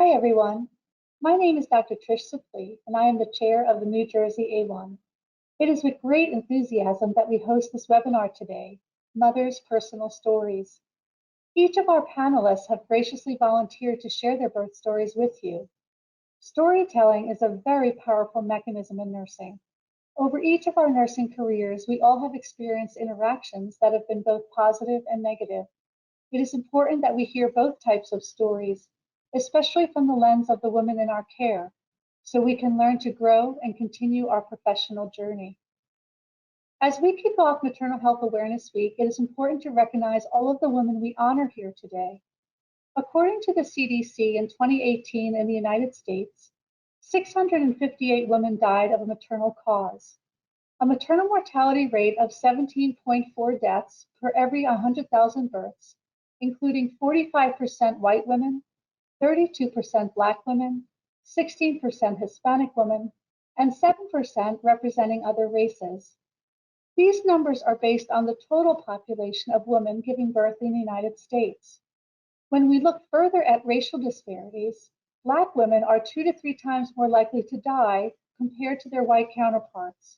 Hi, everyone. My name is Dr. Trish Suplee, and I am the chair of the New Jersey A1. It is with great enthusiasm that we host this webinar today, Mothers' Personal Stories. Each of our panelists have graciously volunteered to share their birth stories with you. Storytelling is a very powerful mechanism in nursing. Over each of our nursing careers, we all have experienced interactions that have been both positive and negative. It is important that we hear both types of stories, especially from the lens of the women in our care, so we can learn to grow and continue our professional journey. As we kick off Maternal Health Awareness Week, it is important to recognize all of the women we honor here today. According to the CDC, in 2018 in the United States, 658 women died of a maternal cause. A maternal mortality rate of 17.4 deaths per every 100,000 births, including 45% white women, 32% Black women, 16% Hispanic women, and 7% representing other races. These numbers are based on the total population of women giving birth in the United States. When we look further at racial disparities, Black women are 2 to 3 times more likely to die compared to their white counterparts.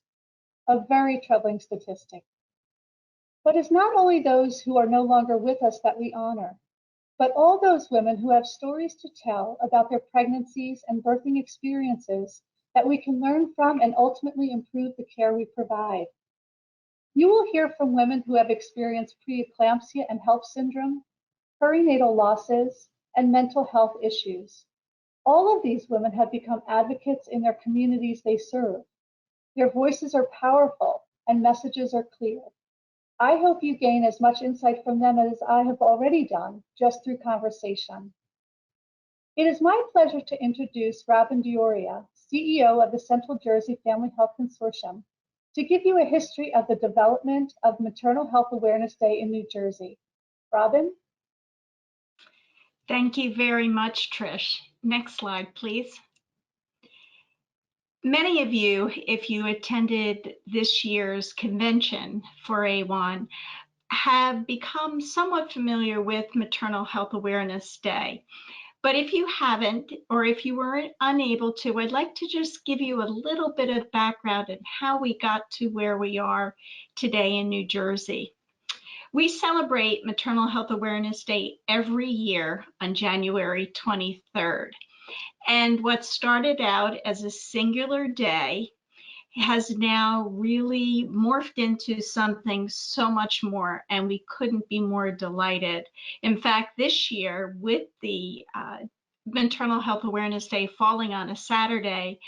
A very troubling statistic. But it's not only those who are no longer with us that we honor, but all those women who have stories to tell about their pregnancies and birthing experiences that we can learn from and ultimately improve the care we provide. You will hear from women who have experienced preeclampsia and HELLP syndrome, perinatal losses, and mental health issues. All of these women have become advocates in their communities they serve. Their voices are powerful and messages are clear. I hope you gain as much insight from them as I have already done, just through conversation. It is my pleasure to introduce Robin D'Auria, CEO of the Central Jersey Family Health Consortium, to give you a history of the development of Maternal Health Awareness Day in New Jersey. Robin? Thank you very much, Trish. Next slide, please. Many of you, if you attended this year's convention for A1, have become somewhat familiar with Maternal Health Awareness Day. But if you haven't, or if you were unable to, I'd like to just give you a little bit of background on how we got to where we are today in New Jersey. We celebrate Maternal Health Awareness Day every year on January 23rd. And what started out as a singular day has now really morphed into something so much more, and we couldn't be more delighted. In fact, this year, with the Maternal Health Awareness Day falling on a Saturday,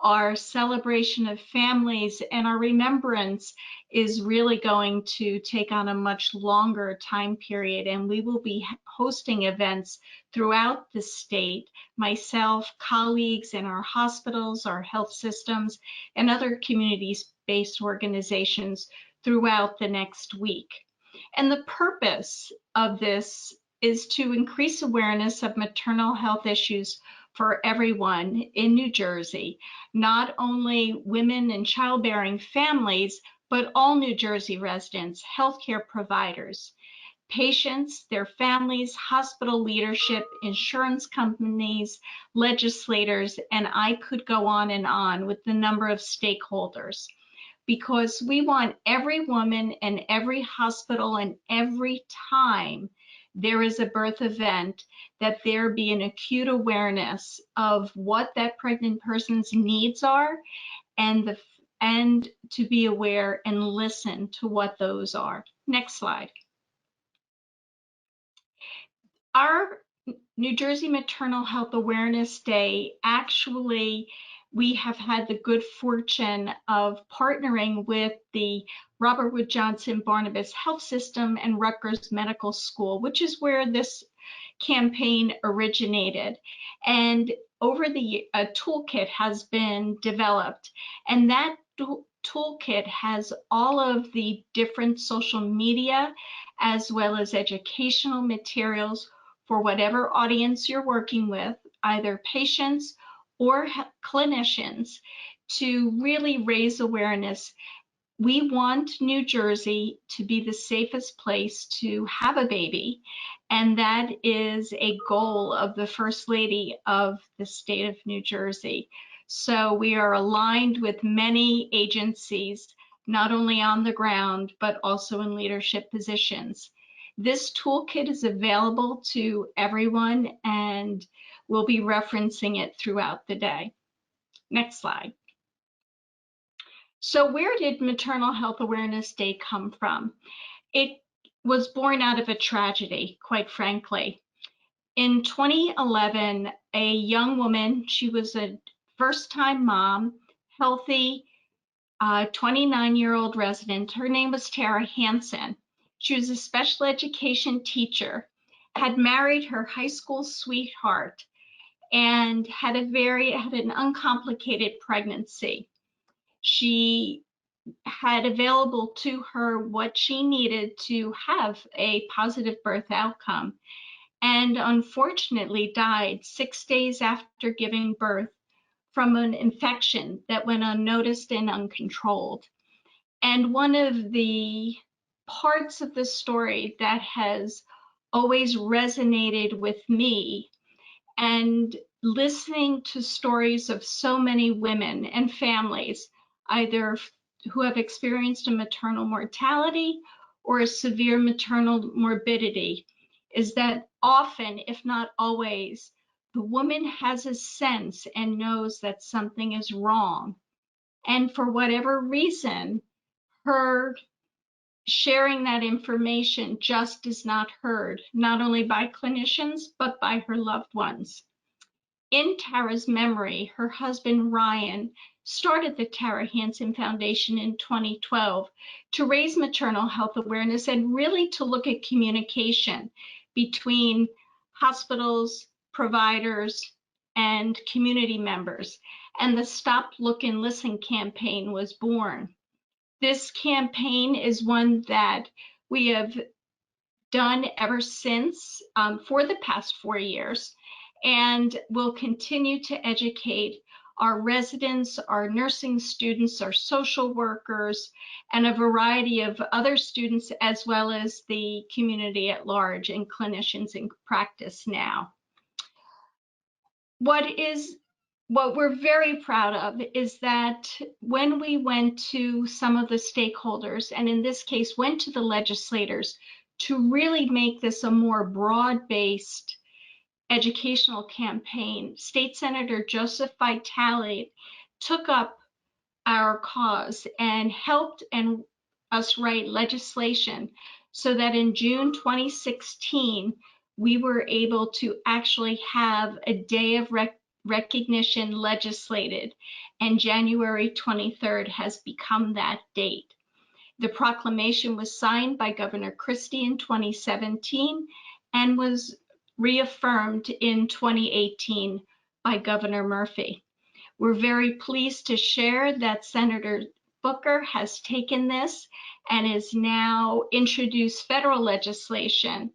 our celebration of families and our remembrance is really going to take on a much longer time period, and we will be hosting events throughout the state, myself, colleagues in our hospitals, our health systems, and other community-based organizations throughout the next week. And the purpose of this is to increase awareness of maternal health issues for everyone in New Jersey, not only women and childbearing families, but all New Jersey residents, healthcare providers, patients, their families, hospital leadership, insurance companies, legislators, and I could go on with the number of stakeholders, because we want every woman and every hospital and every time there is a birth event, that there be an acute awareness of what that pregnant person's needs are, and to be aware and listen to what those are. Next slide. Our New Jersey Maternal Health Awareness Day, actually, we have had the good fortune of partnering with the Robert Wood Johnson Barnabas Health System and Rutgers Medical School, which is where this campaign originated. And over the year, a toolkit has been developed, and that toolkit has all of the different social media as well as educational materials for whatever audience you're working with, either patients or clinicians, to really raise awareness. We want New Jersey to be the safest place to have a baby, And that is a goal of the First Lady of the state of New Jersey. So we are aligned with many agencies, not only on the ground, but also in leadership positions. This toolkit is available to everyone, and we'll be referencing it throughout the day. Next slide. So where did Maternal Health Awareness Day come from? It was born out of a tragedy, quite frankly. In 2011, a young woman, she was a first-time mom, healthy, 29-year-old resident. Her name was Tara Hansen. She was a special education teacher, had married her high school sweetheart, and had an uncomplicated pregnancy. She had available to her what she needed to have a positive birth outcome, and unfortunately died 6 days after giving birth from an infection that went unnoticed and uncontrolled. And one of the parts of the story that has always resonated with me, and listening to stories of so many women and families, either who have experienced a maternal mortality or a severe maternal morbidity, is that often, if not always, the woman has a sense and knows that something is wrong. And for whatever reason, her sharing that information just is not heard, not only by clinicians, but by her loved ones. In Tara's memory, her husband Ryan started the Tara Hansen Foundation in 2012 to raise maternal health awareness and really to look at communication between hospitals, providers, and community members. And the Stop, Look, and Listen campaign was born. This campaign is one that we have done ever since for the past 4 years, and will continue to educate our residents, our nursing students, our social workers, and a variety of other students, as well as the community at large and clinicians in practice now. What we're very proud of is that when we went to some of the stakeholders, and in this case went to the legislators, to really make this a more broad-based educational campaign, State Senator Joseph Vitale took up our cause and helped us write legislation so that in June 2016, we were able to actually have a day of recognition legislated, and January 23rd has become that date. The proclamation was signed by Governor Christie in 2017 and was reaffirmed in 2018 by Governor Murphy. We're very pleased to share that Senator Booker has taken this and is now introduced federal legislation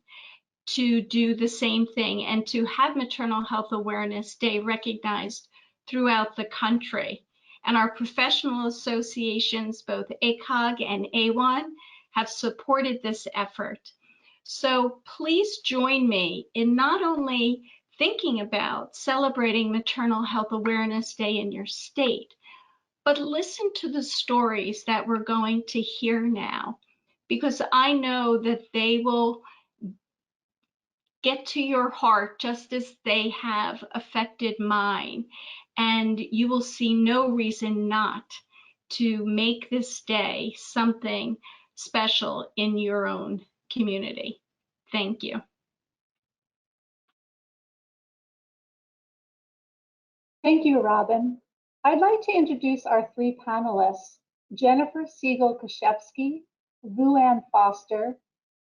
to do the same thing and to have Maternal Health Awareness Day recognized throughout the country. And our professional associations, both ACOG and AWON, have supported this effort. So please join me in not only thinking about celebrating Maternal Health Awareness Day in your state, but listen to the stories that we're going to hear now, because I know that they will get to your heart just as they have affected mine. And you will see no reason not to make this day something special in your own community. Thank you. Thank you, Robin. I'd like to introduce our three panelists, Jennifer Siegel-Kashevsky, Luann Foster,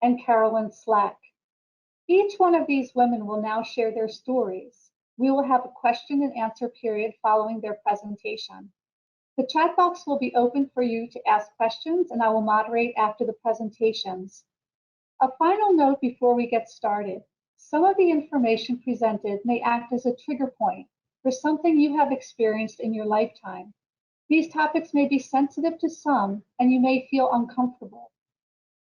and Carolyn Slack. Each one of these women will now share their stories. We will have a question and answer period following their presentation. The chat box will be open for you to ask questions, and I will moderate after the presentations. A final note before we get started. Some of the information presented may act as a trigger point for something you have experienced in your lifetime. These topics may be sensitive to some, and you may feel uncomfortable.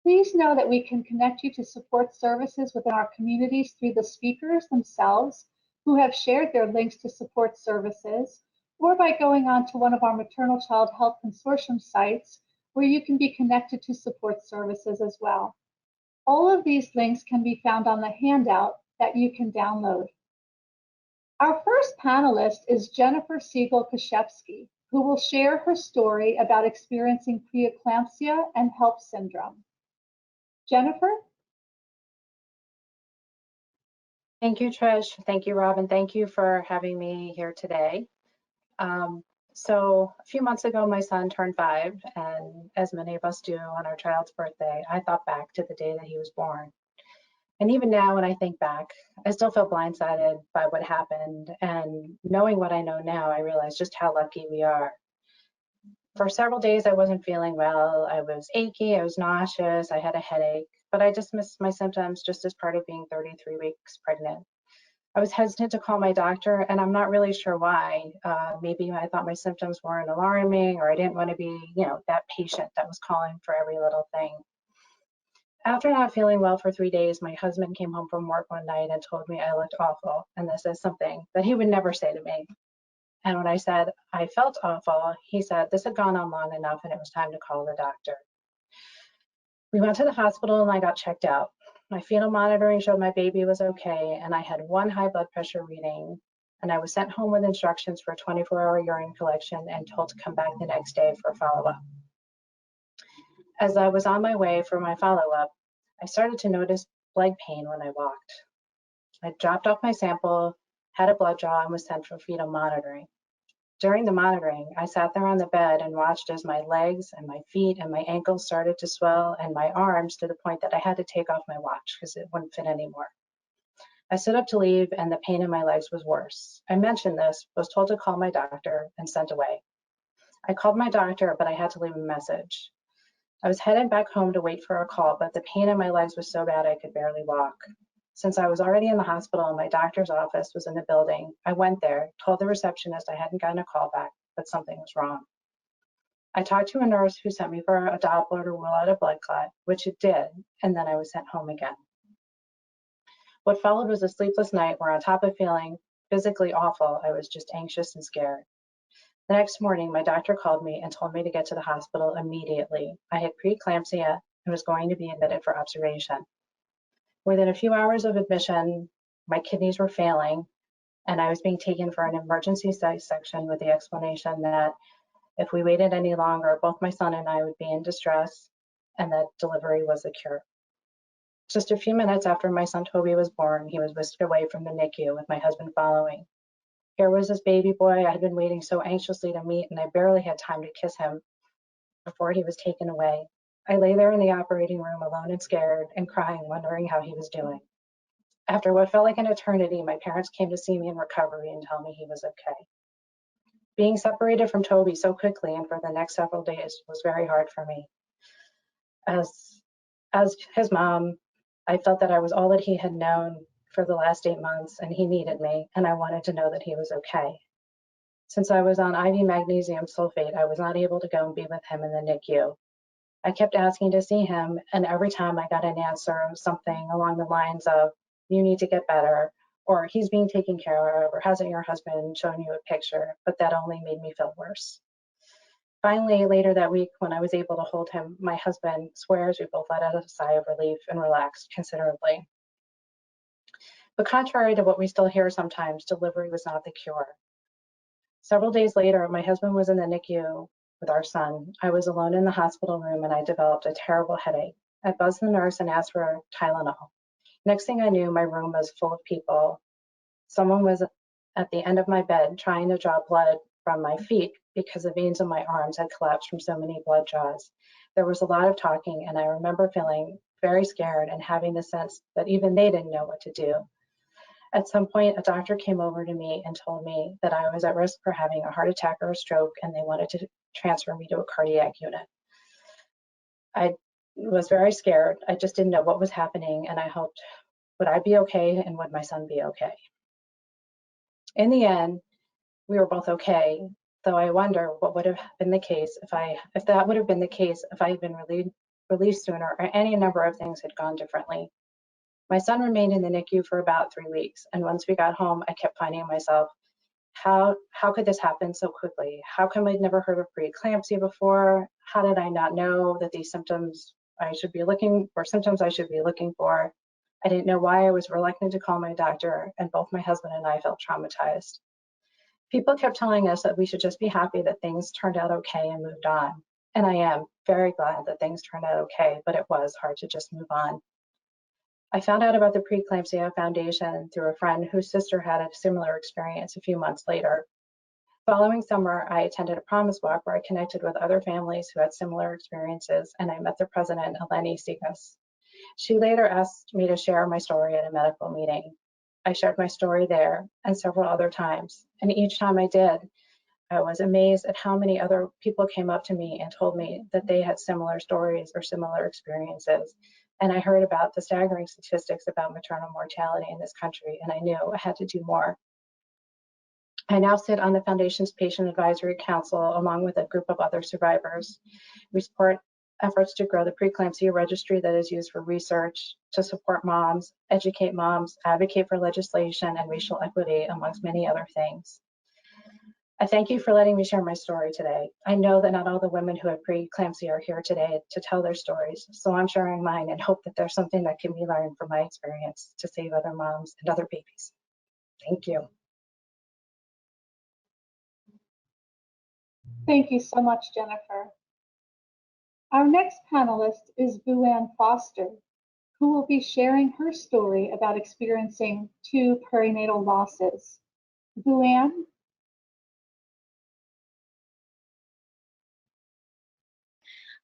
Please know that we can connect you to support services within our communities through the speakers themselves who have shared their links to support services, or by going on to one of our Maternal Child Health Consortium sites where you can be connected to support services as well. All of these links can be found on the handout that you can download. Our first panelist is Jennifer Siegel-Kashevsky, who will share her story about experiencing preeclampsia and HELLP syndrome. Jennifer? Thank you, Trish. Thank you, Robin. Thank you for having me here today. So a few months ago, my son turned 5, and as many of us do on our child's birthday, I thought back to the day that he was born. And even now, when I think back, I still feel blindsided by what happened. And knowing what I know now, I realize just how lucky we are. For several days, I wasn't feeling well. I was achy, I was nauseous, I had a headache, but I dismissed my symptoms just as part of being 33 weeks pregnant. I was hesitant to call my doctor, and I'm not really sure why. Maybe I thought my symptoms weren't alarming, or I didn't want to be, that patient that was calling for every little thing. After not feeling well for 3 days, my husband came home from work one night and told me I looked awful, and this is something that he would never say to me. And when I said I felt awful, he said this had gone on long enough and it was time to call the doctor. We went to the hospital and I got checked out. My fetal monitoring showed my baby was okay, and I had 1 high blood pressure reading, and I was sent home with instructions for a 24-hour urine collection and told to come back the next day for follow-up. As I was on my way for my follow-up, I started to notice leg pain when I walked. I dropped off my sample, had a blood draw, and was sent for fetal monitoring. During the monitoring, I sat there on the bed and watched as my legs and my feet and my ankles started to swell, and my arms to the point that I had to take off my watch because it wouldn't fit anymore. I stood up to leave and the pain in my legs was worse. I mentioned this, was told to call my doctor, and sent away. I called my doctor, but I had to leave a message. I was headed back home to wait for a call, but the pain in my legs was so bad I could barely walk. Since I was already in the hospital and my doctor's office was in the building, I went there, told the receptionist I hadn't gotten a call back, but something was wrong. I talked to a nurse who sent me for a Doppler to rule out a blood clot, which it did, and then I was sent home again. What followed was a sleepless night where, on top of feeling physically awful, I was just anxious and scared. The next morning, my doctor called me and told me to get to the hospital immediately. I had preeclampsia and was going to be admitted for observation. Within a few hours of admission, my kidneys were failing, and I was being taken for an emergency section with the explanation that if we waited any longer, both my son and I would be in distress, and that delivery was a cure. Just a few minutes after my son Toby was born, he was whisked away from the NICU with my husband following. Here was this baby boy I had been waiting so anxiously to meet, and I barely had time to kiss him before he was taken away. I lay there in the operating room alone and scared and crying, wondering how he was doing. After what felt like an eternity, my parents came to see me in recovery and tell me he was okay. Being separated from Toby so quickly and for the next several days was very hard for me. As his mom, I felt that I was all that he had known for the last 8 months, and he needed me, and I wanted to know that he was okay. Since I was on IV magnesium sulfate, I was not able to go and be with him in the NICU. I kept asking to see him, and every time I got an answer, something along the lines of, you need to get better, or he's being taken care of, or hasn't your husband shown you a picture? But that only made me feel worse. Finally, later that week, when I was able to hold him, my husband swears we both let out a sigh of relief and relaxed considerably. But contrary to what we still hear sometimes, delivery was not the cure. Several days later, my husband was in the NICU with our son. I was alone in the hospital room and I developed a terrible headache. I buzzed the nurse and asked for Tylenol. Next thing I knew, my room was full of people. Someone was at the end of my bed trying to draw blood from my feet because the veins in my arms had collapsed from so many blood draws. There was a lot of talking, and I remember feeling very scared and having the sense that even they didn't know what to do. At some point, a doctor came over to me and told me that I was at risk for having a heart attack or a stroke, and they wanted to transfer me to a cardiac unit. I was very scared. I just didn't know what was happening, and I hoped, would I be okay and would my son be okay? In the end, we were both okay, though I wonder what would have been the case if that would have been the case if I had been released sooner, or any number of things had gone differently. My son remained in the NICU for about 3 weeks, and once we got home, I kept finding myself, how could this happen so quickly? How come I'd never heard of preeclampsia before? How did I not know that these symptoms I should be looking for? I didn't know why I was reluctant to call my doctor, and both my husband and I felt traumatized. People kept telling us that we should just be happy that things turned out okay and moved on. And I am very glad that things turned out okay, but it was hard to just move on. I found out about the Preeclampsia Foundation through a friend whose sister had a similar experience a few months later. Following summer, I attended a promise walk where I connected with other families who had similar experiences, and I met the president, Eleni Sikas. She later asked me to share my story at a medical meeting. I shared my story there and several other times, and each time I did, I was amazed at how many other people came up to me and told me that they had similar stories or similar experiences. And I heard about the staggering statistics about maternal mortality in this country, and I knew I had to do more. I now sit on the Foundation's Patient Advisory Council along with a group of other survivors. We support efforts to grow the preeclampsia registry that is used for research, to support moms, educate moms, advocate for legislation and racial equity, amongst many other things. I thank you for letting me share my story today. I know that not all the women who have preeclampsia are here today to tell their stories, so I'm sharing mine and hope that there's something that can be learned from my experience to save other moms and other babies. Thank you. Thank you so much, Jennifer. Our next panelist is Buann Foster, who will be sharing her story about experiencing 2 perinatal losses. Buann?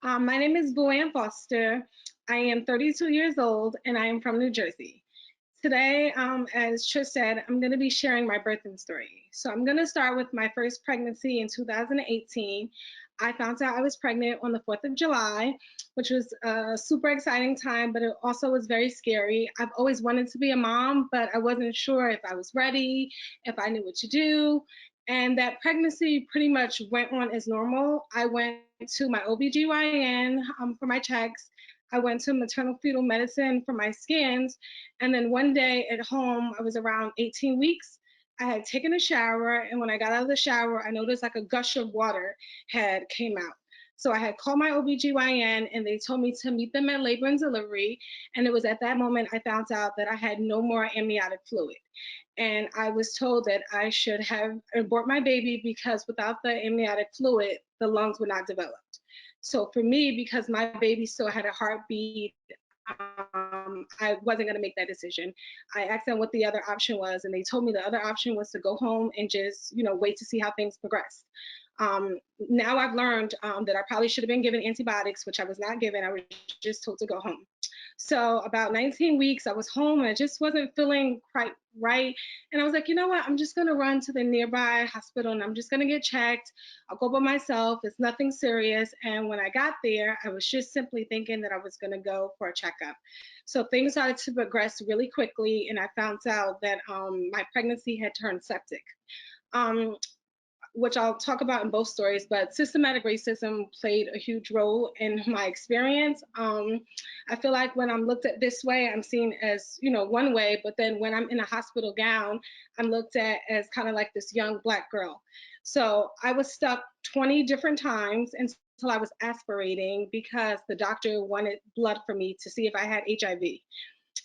My name is Buann Foster. I am 32 years old and I am from New Jersey. Today, as Trish said, I'm going to be sharing my birthing story. So I'm going to start with my first pregnancy in 2018. I found out I was pregnant on the 4th of July, which was a super exciting time, but it also was very scary. I've always wanted to be a mom, but I wasn't sure if I was ready, if I knew what to do. And that pregnancy pretty much went on as normal. I went to my OBGYN for my checks. I went to maternal fetal medicine for my scans. And then one day at home, I was around 18 weeks. I had taken a shower, and when I got out of the shower, I noticed like a gush of water had came out. So I had called my OBGYN, and they told me to meet them at labor and delivery. And it was at that moment I found out that I had no more amniotic fluid. And I was told that I should have abort my baby because without the amniotic fluid, the lungs would not develop. So for me, because my baby still had a heartbeat, I wasn't going to make that decision. I asked them what the other option was, and they told me the other option was to go home and just, wait to see how things progressed. Now I've learned that I probably should have been given antibiotics, which I was not given. I was just told to go home. So about 19 weeks, I was home and I just wasn't feeling quite right. And I was like, you know what? I'm just going to run to the nearby hospital and I'm just going to get checked. I'll go by myself. It's nothing serious. And when I got there, I was just simply thinking that I was going to go for a checkup. So things started to progress really quickly. And I found out that my pregnancy had turned septic. Which I'll talk about in both stories, but systematic racism played a huge role in my experience. I feel like when I'm looked at this way, I'm seen as, one way, but then when I'm in a hospital gown, I'm looked at as kind of like this young Black girl. So I was stuck 20 different times until I was aspirating because the doctor wanted blood from me to see if I had HIV.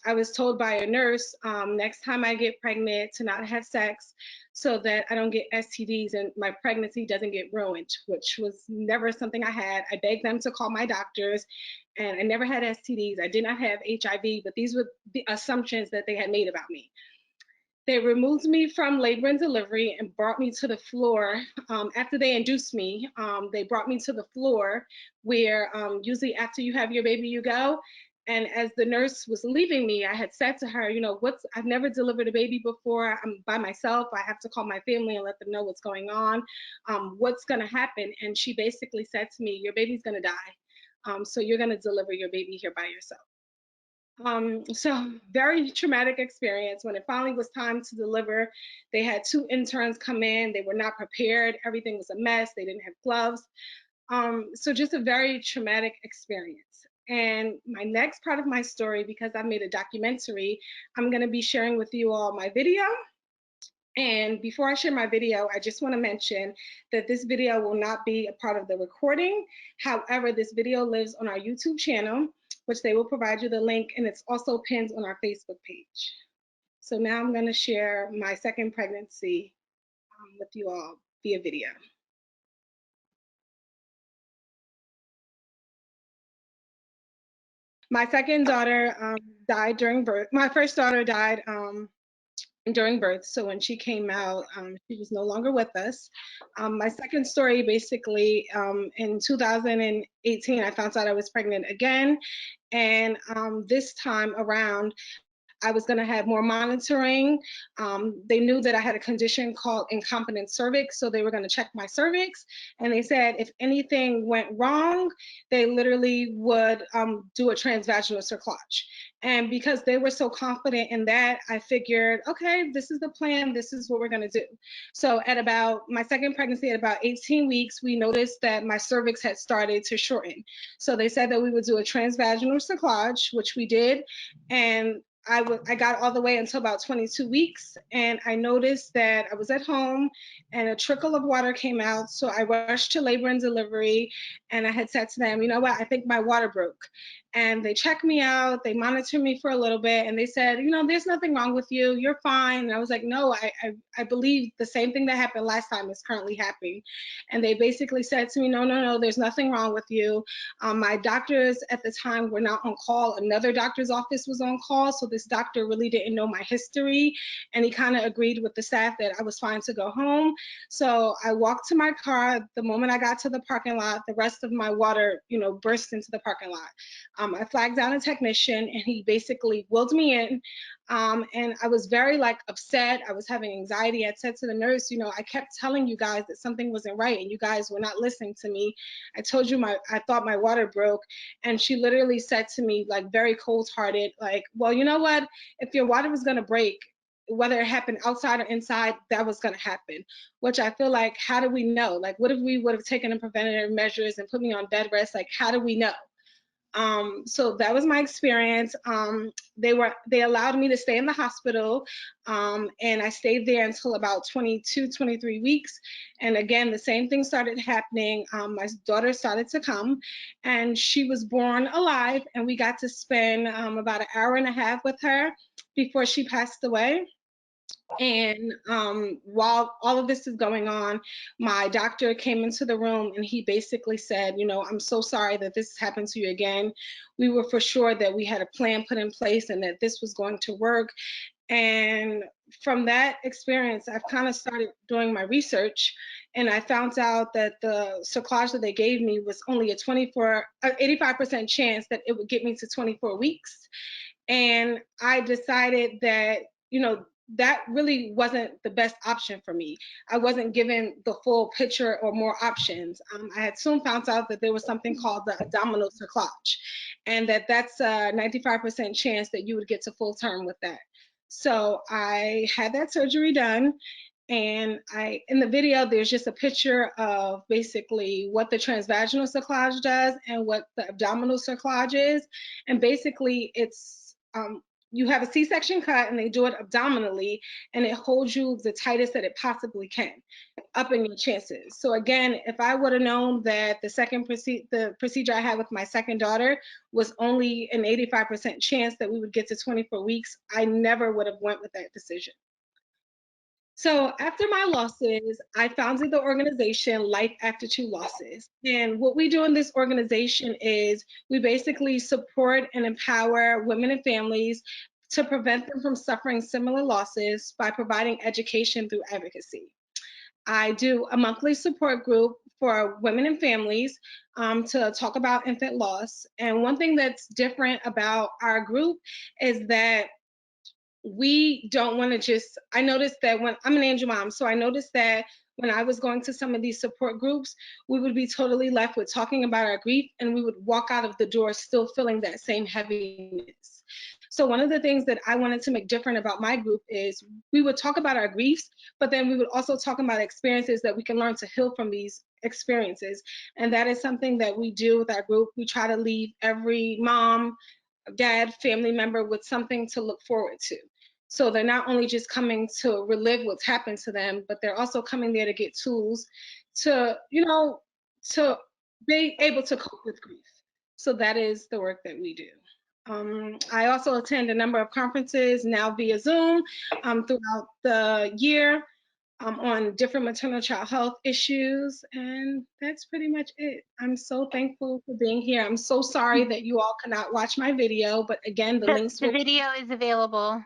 I was told by a nurse next time I get pregnant to not have sex so that I don't get STDs and my pregnancy doesn't get ruined, which was never something I had. I begged them to call my doctors and I never had STDs. I did not have HIV, but these were the assumptions that they had made about me. They removed me from labor and delivery and brought me to the floor. After they induced me, they brought me to the floor where usually after you have your baby, you go. And as the nurse was leaving me, I had said to her, I've never delivered a baby before. I'm by myself. I have to call my family and let them know what's going on. What's going to happen? And she basically said to me, your baby's going to die. So you're going to deliver your baby here by yourself. So very traumatic experience. When it finally was time to deliver, they had 2 interns come in. They were not prepared. Everything was a mess. They didn't have gloves. So just a very traumatic experience. And my next part of my story, because I made a documentary, I'm going to be sharing with you all my video. And before I share my video, I just want to mention that this video will not be a part of the recording. However, this video lives on our YouTube channel, which they will provide you the link, and it's also pinned on our Facebook page. So now I'm going to share my second pregnancy with you all via video. My second daughter died during birth. My first daughter died during birth. So when she came out, she was no longer with us. My second story, basically, in 2018, I found out I was pregnant again. And this time around, I was going to have more monitoring. They knew that I had a condition called incompetent cervix, so they were going to check my cervix. And they said if anything went wrong, they literally would do a transvaginal cerclage. And because they were so confident in that, I figured, okay, this is the plan. This is what we're going to do. So at about my second pregnancy, at about 18 weeks, we noticed that my cervix had started to shorten. So they said that we would do a transvaginal cerclage, which we did. And I got all the way until about 22 weeks, and I noticed that I was at home and a trickle of water came out. So I rushed to labor and delivery, and I had said to them, you know what, I think my water broke. And they checked me out, they monitored me for a little bit, and they said, you know, there's nothing wrong with you, you're fine. And I was like, no, I believe the same thing that happened last time is currently happening. And they basically said to me, no, there's nothing wrong with you. My doctors at the time were not on call. Another doctor's office was on call, so this doctor really didn't know my history, and he kind of agreed with the staff that I was fine to go home. So I walked to my car. The moment I got to the parking lot, the rest of my water, you know, burst into the parking lot. I flagged down a technician, and he basically wheeled me in. And I was very upset. I was having anxiety. I said to the nurse, you know, I kept telling you guys that something wasn't right, and you guys were not listening to me. I told you I thought my water broke. And she literally said to me, very cold-hearted, well, you know what? If your water was gonna break, whether it happened outside or inside, that was gonna happen. Which I feel like, how do we know? What if we would have taken the preventative measures and put me on bed rest? How do we know? So that was my experience. They allowed me to stay in the hospital, and I stayed there until about 22, 23 weeks. And again, the same thing started happening. My daughter started to come, and she was born alive, and we got to spend about an hour and a half with her before she passed away. And while all of this is going on, my doctor came into the room and he basically said, you know, I'm so sorry that this happened to you again. We were for sure that we had a plan put in place and that this was going to work. And from that experience, I've kind of started doing my research, and I found out that the cerclage that they gave me was only a 85% chance that it would get me to 24 weeks. And I decided that, you know, that really wasn't the best option for me. I wasn't given the full picture or more options. I had soon found out that there was something called the abdominal cerclage, and that's a 95% chance that you would get to full term with that. So I had that surgery done, and in the video, there's just a picture of basically what the transvaginal cerclage does and what the abdominal cerclage is. And basically, it's you have a C-section cut, and they do it abdominally, and it holds you the tightest that it possibly can, upping your chances. So again, if I would have known that the procedure I had with my second daughter was only an 85% chance that we would get to 24 weeks, I never would have went with that decision. So after my losses, I founded the organization Life After Two Losses. And what we do in this organization is we basically support and empower women and families to prevent them from suffering similar losses by providing education through advocacy. I do a monthly support group for women and families to talk about infant loss. And one thing that's different about our group is that we don't want to just, I noticed that when I'm an angel mom, so I noticed that when I was going to some of these support groups, we would be totally left with talking about our grief, and we would walk out of the door still feeling that same heaviness. So one of the things that I wanted to make different about my group is we would talk about our griefs, but then we would also talk about experiences that we can learn to heal from these experiences. And that is something that we do with our group. We try to leave every mom, dad, family member with something to look forward to. So they're not only just coming to relive what's happened to them, but they're also coming there to get tools to, to be able to cope with grief. So that is the work that we do. I also attend a number of conferences now via Zoom throughout the year on different maternal child health issues. And that's pretty much it. I'm so thankful for being here. I'm so sorry that you all cannot watch my video, but again, the links The will. video is available.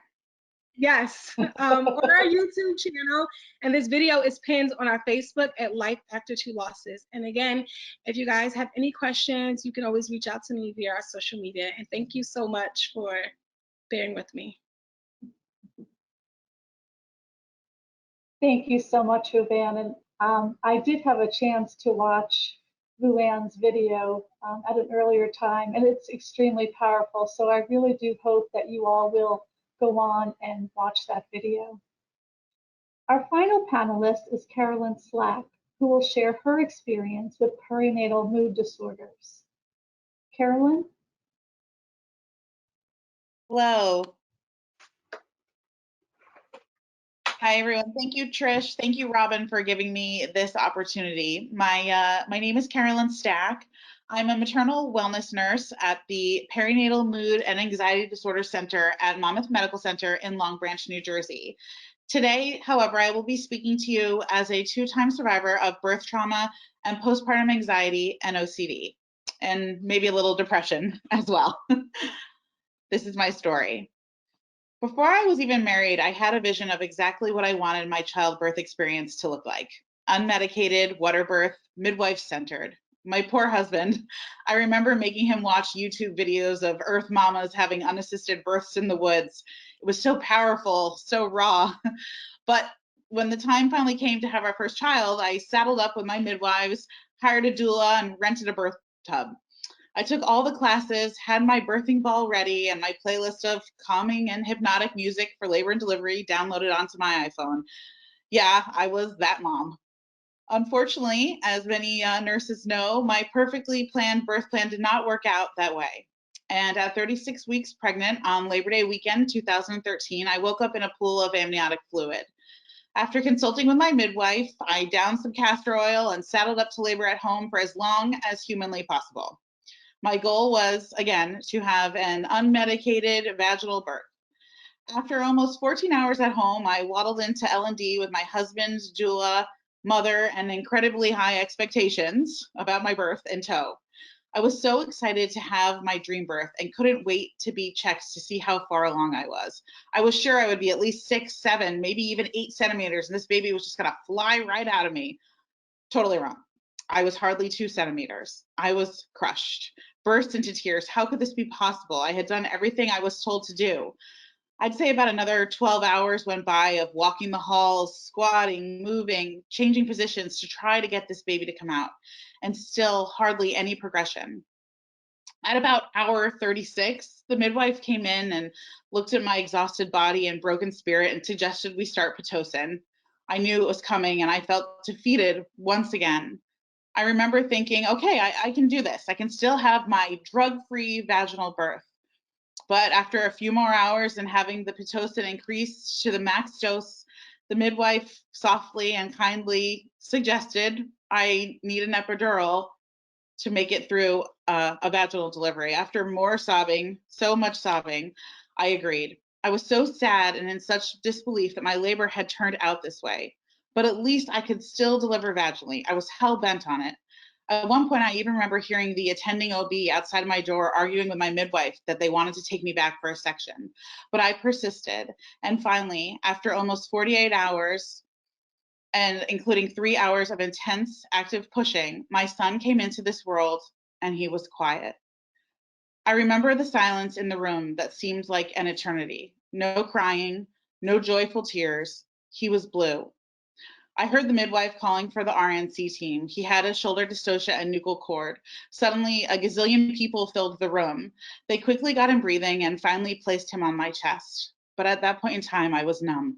Yes, on our YouTube channel. And this video is pinned on our Facebook at Life After Two Losses. And again, if you guys have any questions, you can always reach out to me via our social media. And thank you so much for bearing with me. Thank you so much, Ruban. And I did have a chance to watch Luann's video at an earlier time, and it's extremely powerful. So I really do hope that you all will go on and watch that video. Our final panelist is Carolyn Slack, who will share her experience with perinatal mood disorders. Carolyn? Hello. Hi, everyone. Thank you, Trish. Thank you, Robin, for giving me this opportunity. My name is Carolyn Stack. I'm a maternal wellness nurse at the Perinatal Mood and Anxiety Disorder Center at Monmouth Medical Center in Long Branch, New Jersey. Today, however, I will be speaking to you as a two-time survivor of birth trauma and postpartum anxiety and OCD, and maybe a little depression as well. This is my story. Before I was even married, I had a vision of exactly what I wanted my childbirth experience to look like. Unmedicated, water birth, midwife-centered. My poor husband, I remember making him watch YouTube videos of Earth mamas having unassisted births in the woods. It was so powerful, so raw. But when the time finally came to have our first child, I saddled up with my midwives, hired a doula, and rented a birth tub. I took all the classes, had my birthing ball ready, and my playlist of calming and hypnotic music for labor and delivery downloaded onto my iPhone. Yeah, I was that mom. Unfortunately, as many nurses know, my perfectly planned birth plan did not work out that way. And at 36 weeks pregnant on Labor Day weekend 2013, I woke up in a pool of amniotic fluid. After consulting with my midwife, I downed some castor oil and saddled up to labor at home for as long as humanly possible. My goal was, again, to have an unmedicated vaginal birth. After almost 14 hours at home, I waddled into L&D with my husband's doula, mother, and incredibly high expectations about my birth in tow. I was so excited to have my dream birth and couldn't wait to be checked to see how far along I was. I was sure I would be at least 6, 7, maybe even 8 centimeters, and this baby was just gonna fly right out of me. Totally wrong. I was hardly 2 centimeters. I was crushed, burst into tears. How could this be possible? I had done everything I was told to do. I'd say about another 12 hours went by of walking the halls, squatting, moving, changing positions to try to get this baby to come out, and still hardly any progression. At about hour 36, the midwife came in and looked at my exhausted body and broken spirit and suggested we start Pitocin. I knew it was coming and I felt defeated once again. I remember thinking, okay, I can do this. I can still have my drug-free vaginal birth. But after a few more hours and having the Pitocin increased to the max dose, the midwife softly and kindly suggested I need an epidural to make it through a vaginal delivery. After more sobbing, so much sobbing, I agreed. I was so sad and in such disbelief that my labor had turned out this way, but at least I could still deliver vaginally. I was hell bent on it. At one point, I even remember hearing the attending OB outside my door arguing with my midwife that they wanted to take me back for a section. But I persisted. And finally, after almost 48 hours, and including 3 hours of intense active pushing, my son came into this world and he was quiet. I remember the silence in the room that seemed like an eternity. No crying, no joyful tears. He was blue. I heard the midwife calling for the RNC team. He had a shoulder dystocia and nuchal cord. Suddenly, a gazillion people filled the room. They quickly got him breathing and finally placed him on my chest. But at that point in time, I was numb.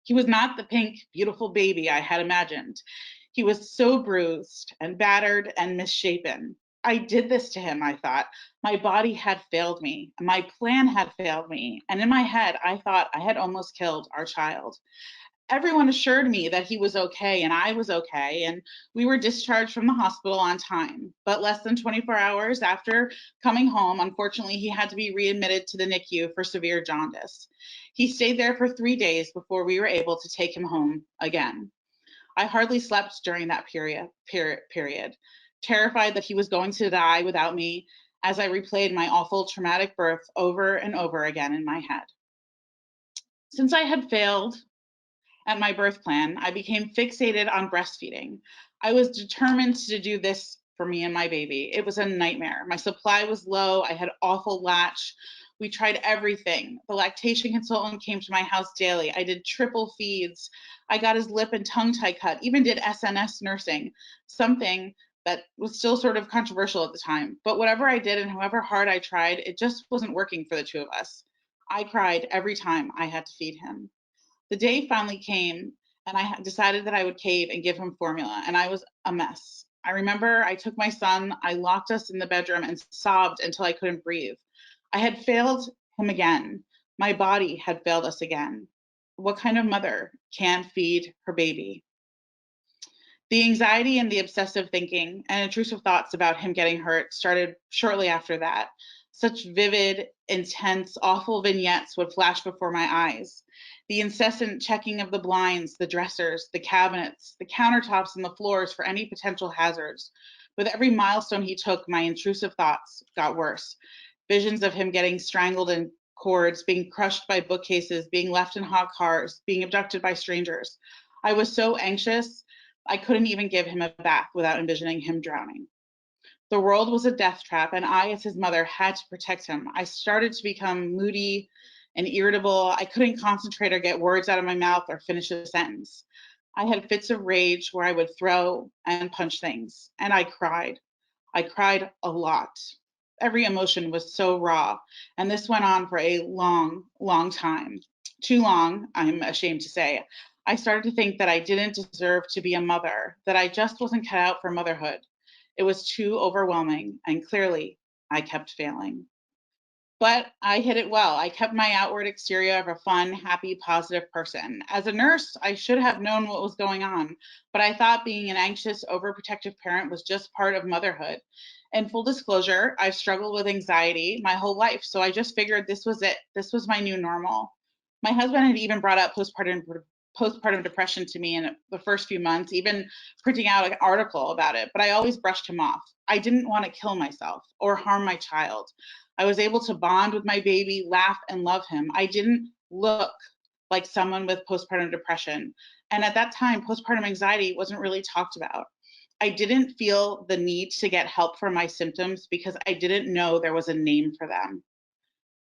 He was not the pink, beautiful baby I had imagined. He was so bruised and battered and misshapen. I did this to him, I thought. My body had failed me. My plan had failed me. And in my head, I thought I had almost killed our child. Everyone assured me that he was okay and I was okay, and we were discharged from the hospital on time. But less than 24 hours after coming home, unfortunately, he had to be readmitted to the NICU for severe jaundice. He stayed there for 3 days before we were able to take him home again. I hardly slept during that period, terrified that he was going to die without me as I replayed my awful traumatic birth over and over again in my head. Since I had failed at my birth plan, I became fixated on breastfeeding. I was determined to do this for me and my baby. It was a nightmare. My supply was low. I had awful latch. We tried everything. The lactation consultant came to my house daily. I did triple feeds. I got his lip and tongue tie cut, even did SNS nursing, something that was still sort of controversial at the time. But whatever I did and however hard I tried, it just wasn't working for the two of us. I cried every time I had to feed him. The day finally came, and I decided that I would cave and give him formula, and I was a mess. I remember I took my son, I locked us in the bedroom and sobbed until I couldn't breathe. I had failed him again. My body had failed us again. What kind of mother can feed her baby? The anxiety and the obsessive thinking and intrusive thoughts about him getting hurt started shortly after that. Such vivid, intense, awful vignettes would flash before my eyes. The incessant checking of the blinds, the dressers, the cabinets, the countertops, and the floors for any potential hazards. With every milestone he took, my intrusive thoughts got worse. Visions of him getting strangled in cords, being crushed by bookcases, being left in hot cars, being abducted by strangers. I was so anxious I couldn't even give him a bath without envisioning him drowning. The world was a death trap, and I, as his mother, had to protect him. I started to become moody and irritable. I couldn't concentrate or get words out of my mouth or finish a sentence. I had fits of rage where I would throw and punch things, and I cried. I cried a lot. Every emotion was so raw, and this went on for a long, long time. Too long, I'm ashamed to say. I started to think that I didn't deserve to be a mother, that I just wasn't cut out for motherhood. It was too overwhelming, and clearly, I kept failing. But I hid it well. I kept my outward exterior of a fun, happy, positive person. As a nurse, I should have known what was going on, but I thought being an anxious, overprotective parent was just part of motherhood. In full disclosure, I've struggled with anxiety my whole life, so I just figured this was it. This was my new normal. My husband had even brought up postpartum depression to me in the first few months, even printing out an article about it, but I always brushed him off. I didn't want to kill myself or harm my child. I was able to bond with my baby, laugh, and love him. I didn't look like someone with postpartum depression. And at that time, postpartum anxiety wasn't really talked about. I didn't feel the need to get help for my symptoms because I didn't know there was a name for them.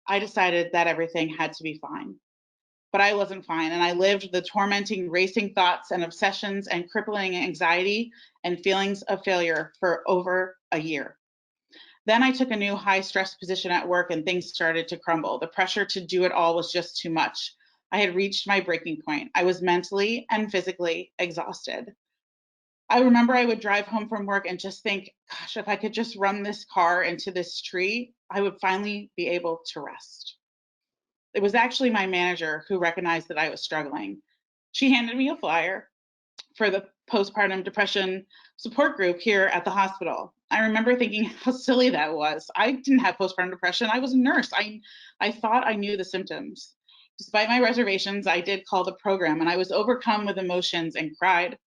I decided that everything had to be fine. But I wasn't fine, and I lived the tormenting, racing thoughts and obsessions and crippling anxiety and feelings of failure for over a year. Then I took a new high stress position at work and things started to crumble. The pressure to do it all was just too much. I had reached my breaking point. I was mentally and physically exhausted. I remember I would drive home from work and just think, gosh, if I could just run this car into this tree, I would finally be able to rest. It was actually my manager who recognized that I was struggling. She handed me a flyer for the postpartum depression support group here at the hospital. I remember thinking how silly that was. I didn't have postpartum depression. I was a nurse. I thought I knew the symptoms. Despite my reservations, I did call the program and I was overcome with emotions and cried.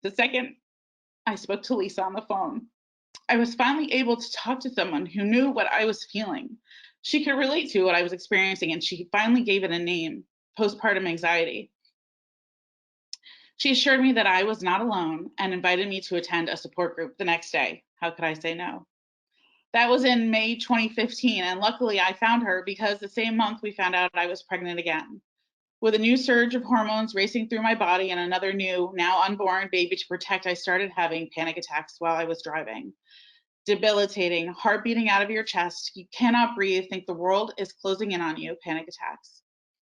The second I spoke to Lisa on the phone, I was finally able to talk to someone who knew what I was feeling. She could relate to what I was experiencing, and she finally gave it a name: postpartum anxiety. She assured me that I was not alone and invited me to attend a support group the next day. How could I say no? That was in May 2015, and luckily I found her because the same month we found out I was pregnant again. With a new surge of hormones racing through my body and another new, now unborn baby to protect, I started having panic attacks while I was driving. Debilitating, heart beating out of your chest, you cannot breathe, think the world is closing in on you, panic attacks.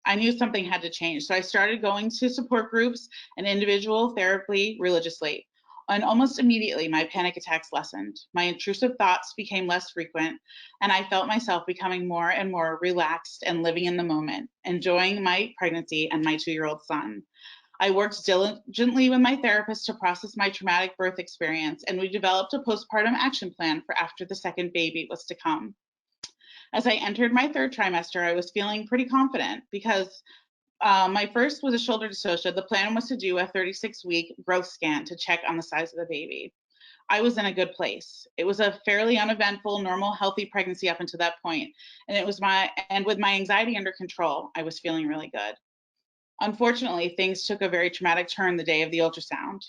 I knew something had to change, so I started going to support groups and individual therapy religiously. And almost immediately, my panic attacks lessened. My intrusive thoughts became less frequent, and I felt myself becoming more and more relaxed and living in the moment, enjoying my pregnancy and my 2-year-old son. I worked diligently with my therapist to process my traumatic birth experience, and we developed a postpartum action plan for after the second baby was to come. As I entered my 3rd trimester, I was feeling pretty confident because my first was a shoulder dystocia. The plan was to do a 36-week growth scan to check on the size of the baby. I was in a good place. It was a fairly uneventful, normal, healthy pregnancy up until that point, and with my anxiety under control, I was feeling really good. Unfortunately, things took a very traumatic turn the day of the ultrasound.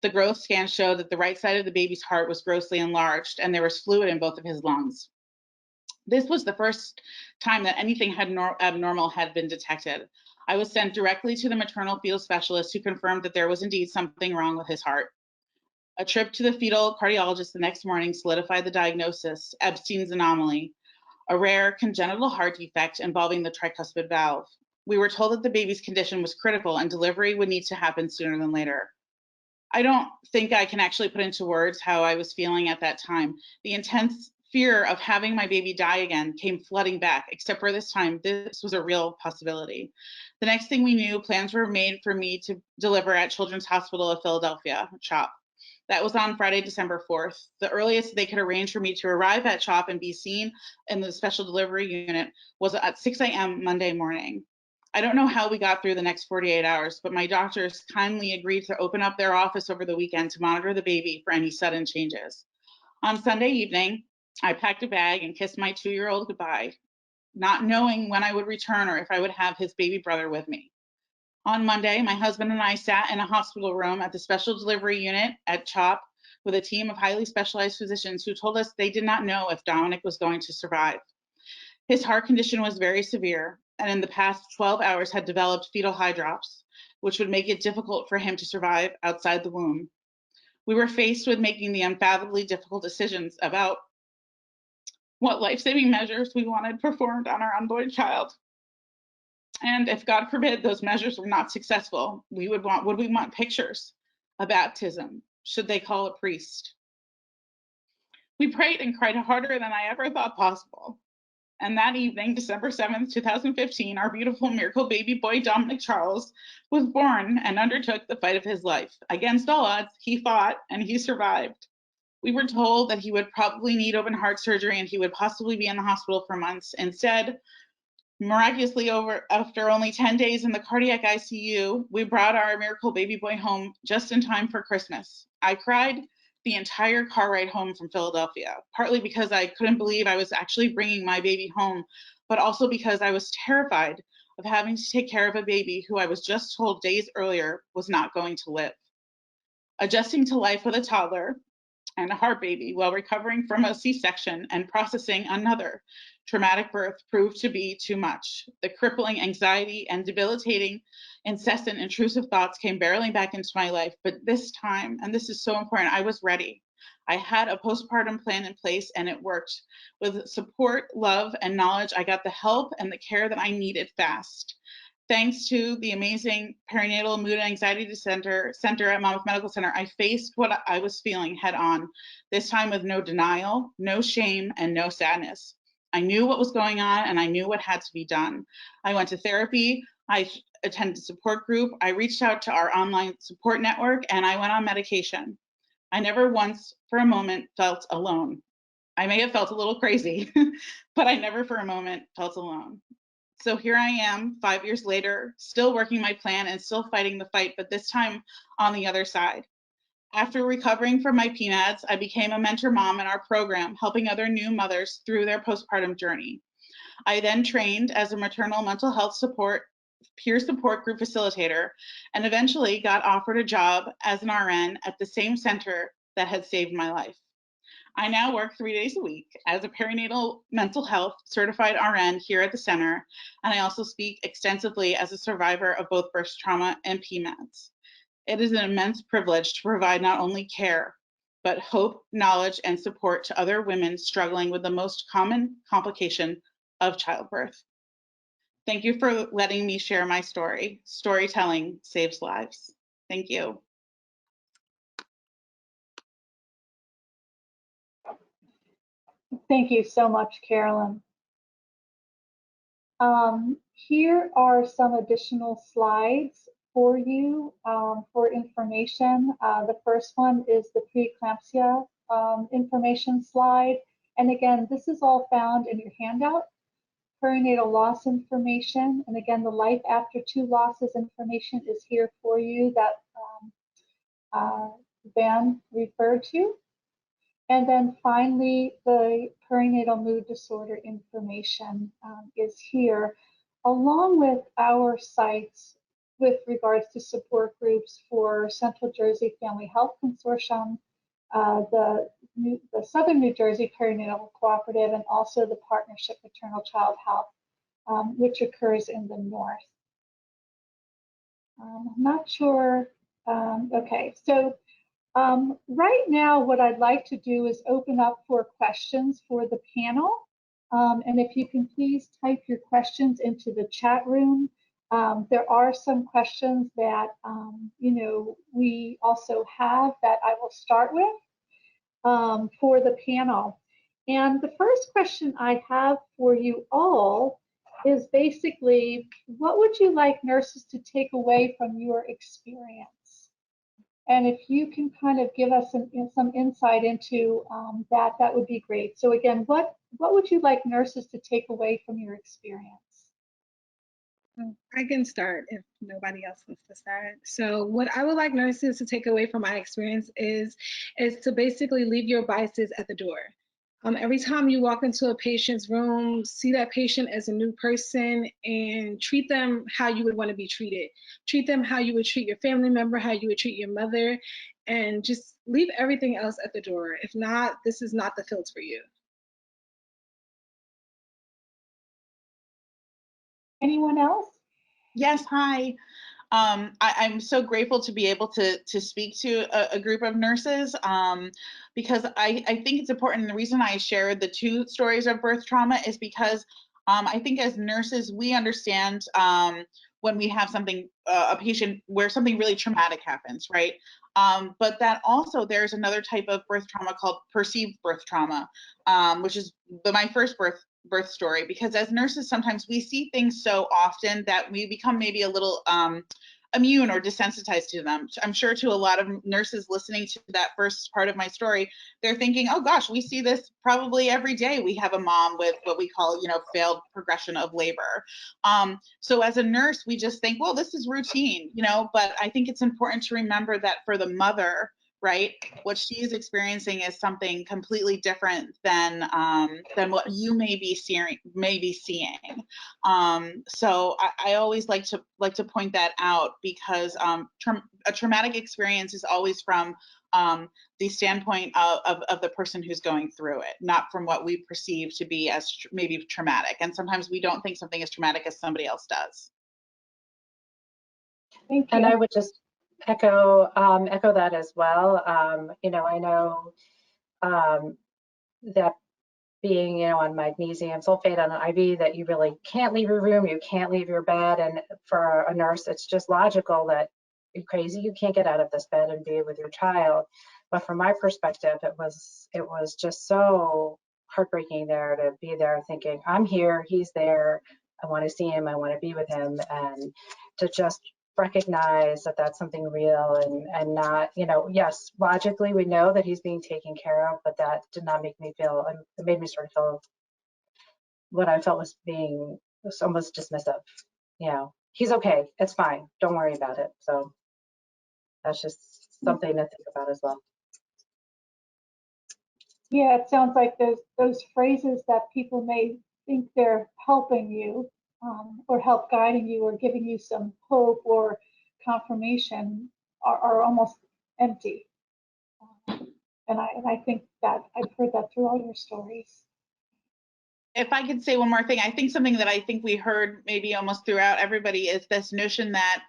The growth scan showed that the right side of the baby's heart was grossly enlarged, and there was fluid in both of his lungs. This was the first time that anything abnormal had been detected. I was sent directly to the maternal fetal specialist, who confirmed that there was indeed something wrong with his heart. A trip to the fetal cardiologist the next morning solidified the diagnosis: Epstein's anomaly, a rare congenital heart defect involving the tricuspid valve. We were told that the baby's condition was critical and delivery would need to happen sooner than later. I don't think I can actually put into words how I was feeling at that time. The intense fear of having my baby die again came flooding back, except for this time, this was a real possibility. The next thing we knew, plans were made for me to deliver at Children's Hospital of Philadelphia, CHOP. That was on Friday, December 4th. The earliest they could arrange for me to arrive at CHOP and be seen in the special delivery unit was at 6 a.m. Monday morning. I don't know how we got through the next 48 hours, but my doctors kindly agreed to open up their office over the weekend to monitor the baby for any sudden changes. On Sunday evening, I packed a bag and kissed my 2-year-old goodbye, not knowing when I would return or if I would have his baby brother with me. On Monday, my husband and I sat in a hospital room at the special delivery unit at CHOP with a team of highly specialized physicians who told us they did not know if Dominic was going to survive. His heart condition was very severe, and in the past 12 hours had developed fetal hydrops, which would make it difficult for him to survive outside the womb. We were faced with making the unfathomably difficult decisions about what life-saving measures we wanted performed on our unborn child. And if, God forbid, those measures were not successful, would we want pictures, a baptism? Should they call a priest? We prayed and cried harder than I ever thought possible. And that evening, December 7th, 2015, our beautiful miracle baby boy, Dominic Charles, was born and undertook the fight of his life. Against all odds, he fought and he survived. We were told that he would probably need open heart surgery and he would possibly be in the hospital for months. Instead, miraculously, after only 10 days in the cardiac ICU, we brought our miracle baby boy home just in time for Christmas. I cried the entire car ride home from Philadelphia, partly because I couldn't believe I was actually bringing my baby home, but also because I was terrified of having to take care of a baby who I was just told days earlier was not going to live. Adjusting to life with a toddler and a heart baby while recovering from a C-section and processing another traumatic birth proved to be too much. The crippling anxiety and debilitating, incessant, intrusive thoughts came barreling back into my life. But this time, and this is so important, I was ready. I had a postpartum plan in place and it worked. With support, love, and knowledge, I got the help and the care that I needed fast. Thanks to the amazing perinatal mood and anxiety center at Monmouth Medical Center, I faced what I was feeling head on, this time with no denial, no shame, and no sadness. I knew what was going on and I knew what had to be done. I went to therapy, I attended a support group, I reached out to our online support network, and I went on medication. I never once for a moment felt alone. I may have felt a little crazy, but I never for a moment felt alone. So here I am 5 years later, still working my plan and still fighting the fight, but this time on the other side. After recovering from my PMADs, I became a mentor mom in our program, helping other new mothers through their postpartum journey. I then trained as a maternal mental health peer support group facilitator, and eventually got offered a job as an RN at the same center that had saved my life. I now work 3 days a week as a perinatal mental health certified RN here at the center, and I also speak extensively as a survivor of both birth trauma and PMADS. It is an immense privilege to provide not only care, but hope, knowledge, and support to other women struggling with the most common complication of childbirth. Thank you for letting me share my story. Storytelling saves lives. Thank you. Thank you so much, Carolyn. Here are some additional slides for you for information. The first one is the preeclampsia information slide. And again, this is all found in your handout. Perinatal loss information. And again, the life after 2 losses information is here for you that Van referred to. And then finally, the perinatal mood disorder information is here, along with our sites with regards to support groups for Central Jersey Family Health Consortium, the Southern New Jersey Perinatal Cooperative, and also the Partnership Maternal Child Health, which occurs in the north. I'm not sure. Okay, so right now, what I'd like to do is open up for questions for the panel. And if you can please type your questions into the chat room. There are some questions that, we also have that I will start with for the panel. And the first question I have for you all is basically, what would you like nurses to take away from your experience? And if you can kind of give us some insight into that, that would be great. So again, what would you like nurses to take away from your experience? I can start if nobody else wants to start. So what I would like nurses to take away from my experience is to basically leave your biases at the door. Every time you walk into a patient's room, see that patient as a new person and treat them how you would want to be treated. Treat them how you would treat your family member, how you would treat your mother, and just leave everything else at the door. If not, this is not the field for you. Anyone else? Yes, hi. I'm so grateful to be able to speak to a group of nurses because I think it's important. And the reason I shared the 2 stories of birth trauma is because I think as nurses, we understand when we have something, a patient where something really traumatic happens, right? But that also there's another type of birth trauma called perceived birth trauma, which is my first birth story, because as nurses sometimes we see things so often that we become maybe a little immune or desensitized to them. I'm sure to a lot of nurses listening to that first part of my story, they're thinking, oh gosh, we see this probably every day. We have a mom with what we call, failed progression of labor. So as a nurse, we just think, well, this is routine, but I think it's important to remember that for the mother, right, what she's experiencing is something completely different than what you may be seeing. So I always like to point that out because a traumatic experience is always from the standpoint of the person who's going through it, not from what we perceive to be as maybe traumatic. And sometimes we don't think something is traumatic as somebody else does. Thank you. And I would just echo that as well. I know that being, on magnesium sulfate on an IV, that you really can't leave your room, you can't leave your bed. And for a nurse, it's just logical that you're crazy, you can't get out of this bed and be with your child. But from my perspective, it was just so heartbreaking there to be there thinking, I'm here, he's there, I want to see him, I want to be with him, and to just recognize that that's something real and not, yes, logically we know that he's being taken care of, but that did not make me feel, it made me sort of feel what I felt was almost dismissive. He's okay, it's fine, don't worry about it. So that's just something to think about as well. Yeah, it sounds like those phrases that people may think they're helping you or help guiding you or giving you some hope or confirmation are almost empty. And I think that I've heard that through all your stories. If I could say one more thing, I think something that I think we heard maybe almost throughout everybody is this notion that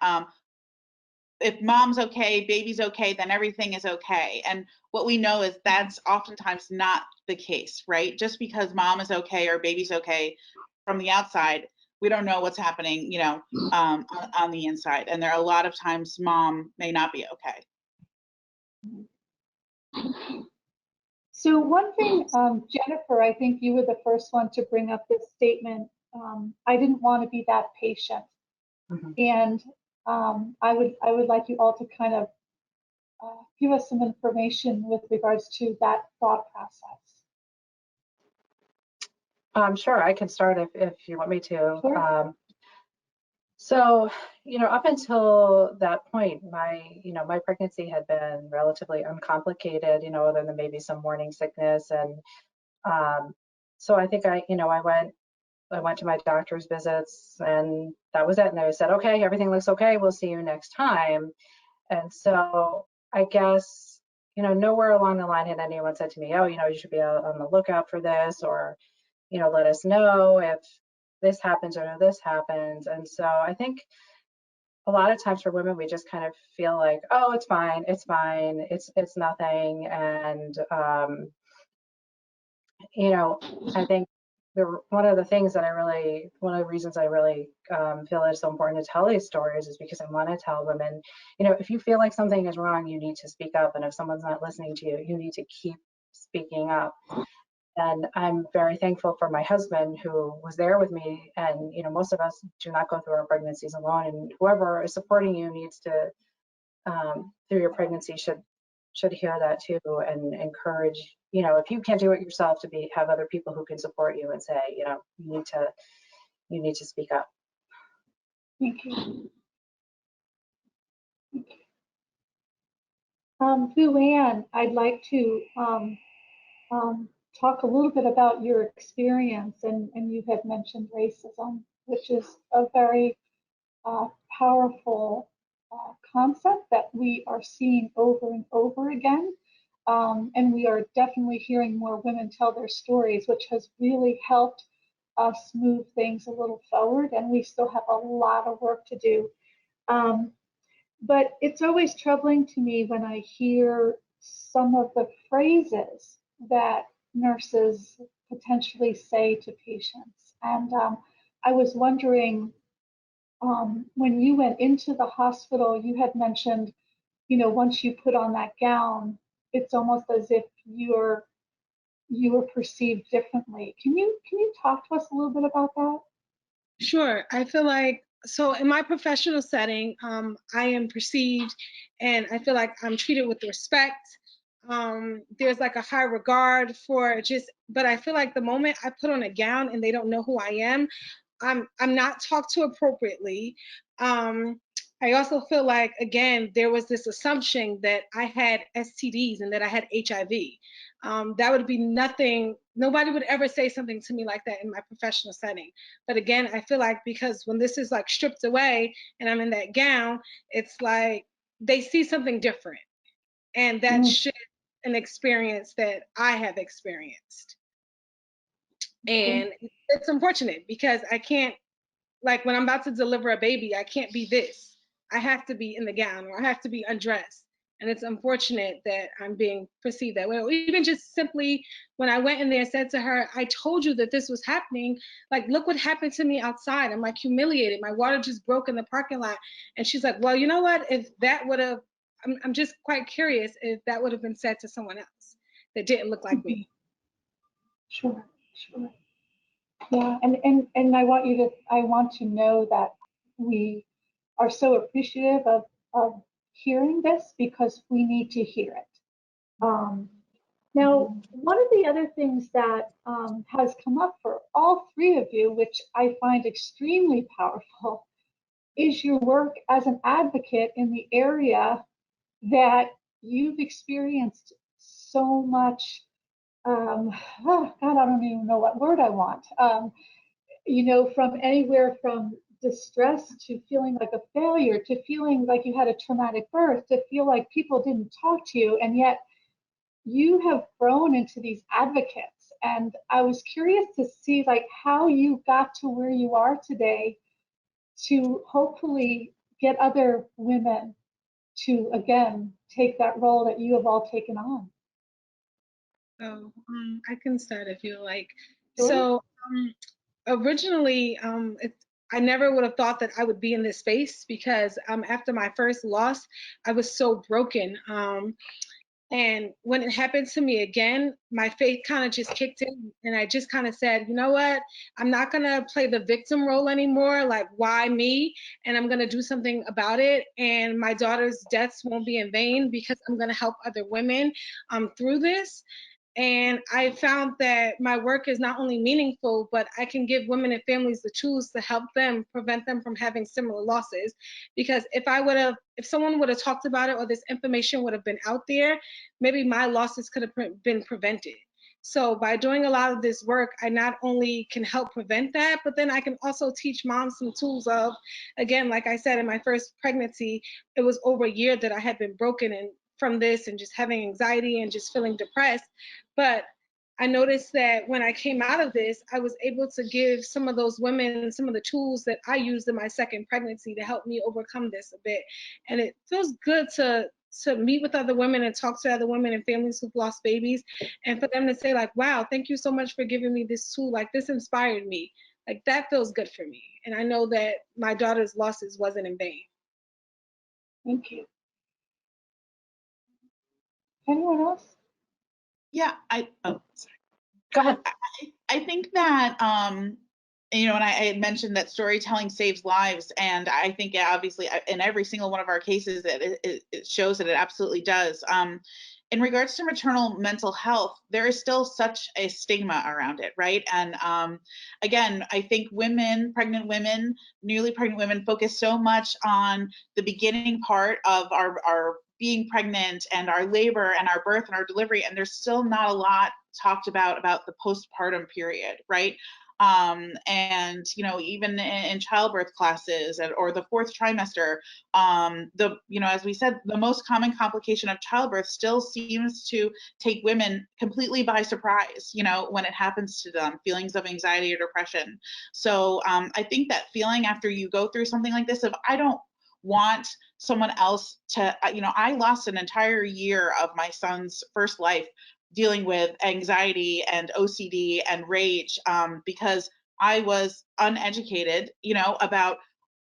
if mom's okay, baby's okay, then everything is okay. And what we know is that's oftentimes not the case, right? Just because mom is okay or baby's okay from the outside, we don't know what's happening, on the inside. And there are a lot of times mom may not be okay. So one thing, Jennifer, I think you were the first one to bring up this statement. I didn't want to be that patient, and I would like you all to kind of give us some information with regards to that thought process. Sure, I can start if you want me to. Sure. So, up until that point, my pregnancy had been relatively uncomplicated, other than maybe some morning sickness. And so I think I went to my doctor's visits, and that was it. And they said, okay, everything looks okay. We'll see you next time. And so I guess, nowhere along the line had anyone said to me, oh, you should be on the lookout for this, or, let us know if this happens or this happens. And so I think a lot of times for women, we just kind of feel like, oh, it's fine, it's nothing. And, I think one of the reasons I really feel it's so important to tell these stories is because I want to tell women, if you feel like something is wrong, you need to speak up. And if someone's not listening to you, you need to keep speaking up. And I'm very thankful for my husband who was there with me. And, most of us do not go through our pregnancies alone. And whoever is supporting you needs to, through your pregnancy, should hear that too, and encourage, if you can't do it yourself, to have other people who can support you and say, you need to speak up. Thank you. Luann, I'd like to talk a little bit about your experience, and you have mentioned racism, which is a very powerful concept that we are seeing over and over again. And we are definitely hearing more women tell their stories, which has really helped us move things a little forward. And we still have a lot of work to do. But it's always troubling to me when I hear some of the phrases that nurses potentially say to patients. And I was wondering, when you went into the hospital, you had mentioned, once you put on that gown, it's almost as if you were perceived differently. Can you talk to us a little bit about that? Sure. I feel like, so in my professional setting, I am perceived and I feel like I'm treated with respect. There's like a high regard for but I feel like the moment I put on a gown and they don't know who I am, I'm not talked to appropriately. I also feel like, again, there was this assumption that I had STDs and that I had HIV. That would be nothing. Nobody would ever say something to me like that in my professional setting. But again, I feel like because when this is like stripped away and I'm in that gown, it's like they see something different. And that's just an experience that I have experienced. And it's unfortunate because I can't, like when I'm about to deliver a baby, I can't be this. I have to be in the gown or I have to be undressed. And it's unfortunate that I'm being perceived that way. Or even just simply when I went in there and said to her, I told you that this was happening. Like, look what happened to me outside. I'm like humiliated. My water just broke in the parking lot. And she's like, well, you know what? If that would have, I'm just quite curious if that would have been said to someone else that didn't look like me. Sure, sure. Yeah, and I want to know that we are so appreciative of hearing this because we need to hear it. Now, one of the other things that has come up for all three of you, which I find extremely powerful, is your work as an advocate in the area that you've experienced so much. Oh God, I don't even know what word I want. From anywhere from distress to feeling like a failure to feeling like you had a traumatic birth to feel like people didn't talk to you, and yet you have grown into these advocates. And I was curious to see like how you got to where you are today to hopefully get other women to again take that role that you have all taken on. So I can start if you like. Sure. So originally, I never would have thought that I would be in this space because after my first loss, I was so broken. And when it happened to me again, my faith kind of just kicked in, and I just kind of said, you know what? I'm not going to play the victim role anymore. Like, why me? And I'm going to do something about it. And my daughter's deaths won't be in vain because I'm going to help other women through this. And I found that my work is not only meaningful, but I can give women and families the tools to help them prevent them from having similar losses. Because if someone would have talked about it or this information would have been out there, maybe my losses could have been prevented. So by doing a lot of this work, I not only can help prevent that, but then I can also teach moms some tools of, again, like I said, in my first pregnancy, it was over a year that I had been broken and from this and just having anxiety and just feeling depressed. But I noticed that when I came out of this, I was able to give some of those women some of the tools that I used in my second pregnancy to help me overcome this a bit. And it feels good to meet with other women and talk to other women and families who've lost babies, and for them to say like, wow, thank you so much for giving me this tool. Like, this inspired me. Like, that feels good for me. And I know that my daughter's losses wasn't in vain. Thank you. Anyone else? Yeah, Go ahead. I think that you know, and I had mentioned that storytelling saves lives, and I think obviously in every single one of our cases it shows that it absolutely does. In regards to maternal mental health, there is still such a stigma around it, right? And again, I think pregnant women, newly pregnant women, focus so much on the beginning part of our being pregnant and our labor and our birth and our delivery, and there's still not a lot talked about the postpartum period, right? And you know, even in childbirth classes or the fourth trimester, as we said, the most common complication of childbirth still seems to take women completely by surprise, you know, when it happens to them, feelings of anxiety or depression. So I think that feeling after you go through something like this, if I don't want someone else to, I lost an entire year of my son's first life dealing with anxiety and OCD and rage, because I was uneducated, about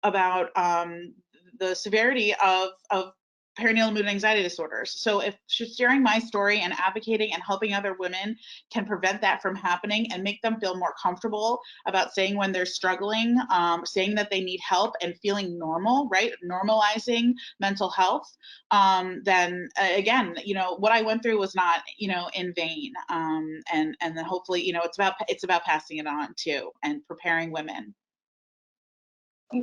the severity of perinatal mood and anxiety disorders. So if sharing my story and advocating and helping other women can prevent that from happening and make them feel more comfortable about saying when they're struggling, saying that they need help and feeling normal, right? Normalizing mental health, then again, what I went through was not, in vain. And then hopefully, it's about passing it on too and preparing women.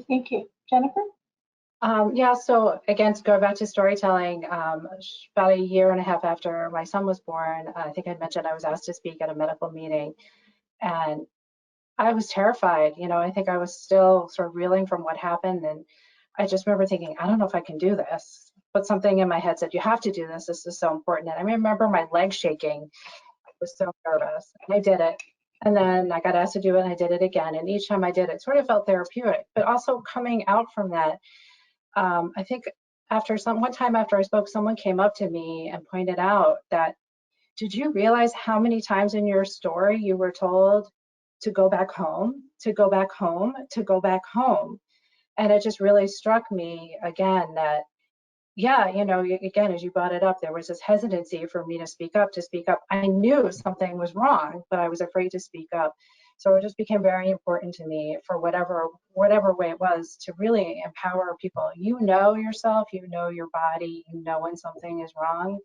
Thank you. Jennifer? Yeah, so again, to go back to storytelling, about a year and a half after my son was born, I think I mentioned I was asked to speak at a medical meeting, and I was terrified. I think I was still sort of reeling from what happened, and I just remember thinking, I don't know if I can do this. But something in my head said, you have to do this. This is so important. And I remember my legs shaking. I was so nervous. And I did it. And then I got asked to do it, and I did it again. And each time I did it, sort of felt therapeutic. But also coming out from that, I think one time after I spoke, someone came up to me and pointed out that, did you realize how many times in your story you were told to go back home, to go back home, to go back home? And it just really struck me again that, yeah, again, as you brought it up, there was this hesitancy for me to speak up, I knew something was wrong, but I was afraid to speak up. So it just became very important to me, for whatever way it was, to really empower people. You know yourself, you know your body, you know when something is wrong,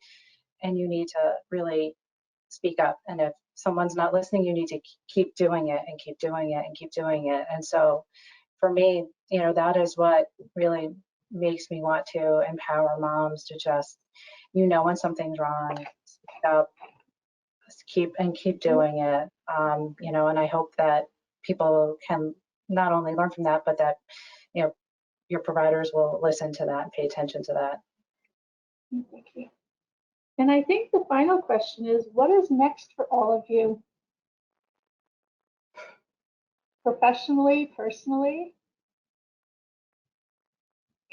and you need to really speak up. And if someone's not listening, you need to keep doing it and keep doing it and keep doing it. And so for me, that is what really makes me want to empower moms to just, when something's wrong, speak up, keep doing it. And I hope that people can not only learn from that, but that, your providers will listen to that and pay attention to that. Thank you. And I think the final question is, what is next for all of you? Professionally, personally?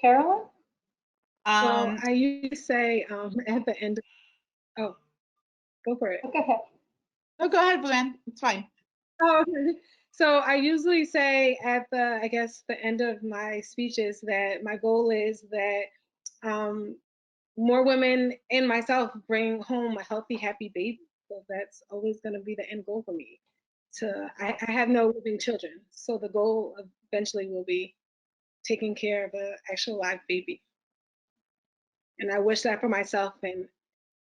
Carolyn? Well, Um, I usually say at the end. Oh, go for it. Go ahead. no, go ahead, Luann. It's fine. Oh, so I usually say at the, I guess, the end of my speeches that my goal is that um, more women and myself bring home a healthy, happy baby. So that's always going to be the end goal for me. I have no living children, so the goal eventually will be taking care of an actual live baby. And I wish that for myself and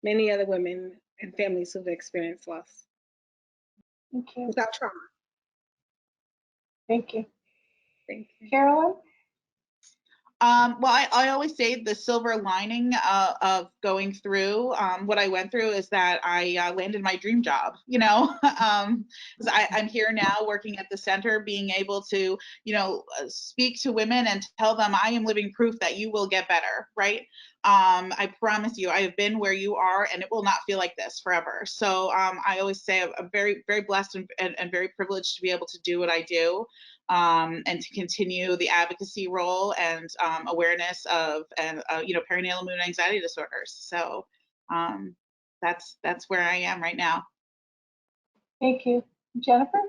many other women and families who've experienced loss Thank you. without trauma. Thank you. Thank you. Carolyn? Well, I always say the silver lining of going through what I went through is that I landed my dream job, you know, 'cause I'm here now working at the center, being able to, you know, speak to women and tell them I am living proof that you will get better, right? I promise you, I have been where you are and it will not feel like this forever. So I always say I'm very, very blessed and very privileged to be able to do what I do. And to continue the advocacy role and awareness of and you know, perinatal mood and anxiety disorders. So that's where I am right now. Thank you. Jennifer?